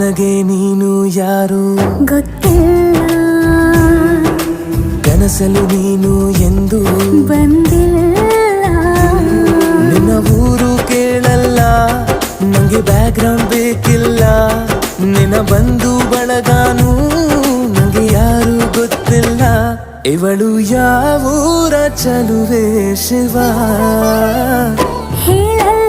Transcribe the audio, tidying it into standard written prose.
ನನಗೆ ನೀನು ಯಾರು ಗೊತ್ತಿಲ್ಲ, ಕನಸಲು ನೀನು ಎಂದು ಬಂದಿಲ್ಲ. ನಿನ್ನ ಊರು ಕೇಳಲ್ಲ, ನಂಗೆ ಬ್ಯಾಕ್ಗ್ರೌಂಡ್ ಬೇಕಿಲ್ಲ. ನಿನ್ನ ಬಂಧು ಬಳಗಾನು ನಂಗೆ ಯಾರು ಗೊತ್ತಿಲ್ಲ. ಇವಳು ಯಾವೂರ ಚಲುವೆ ಶಿವ ಹೇಳಲ್ಲ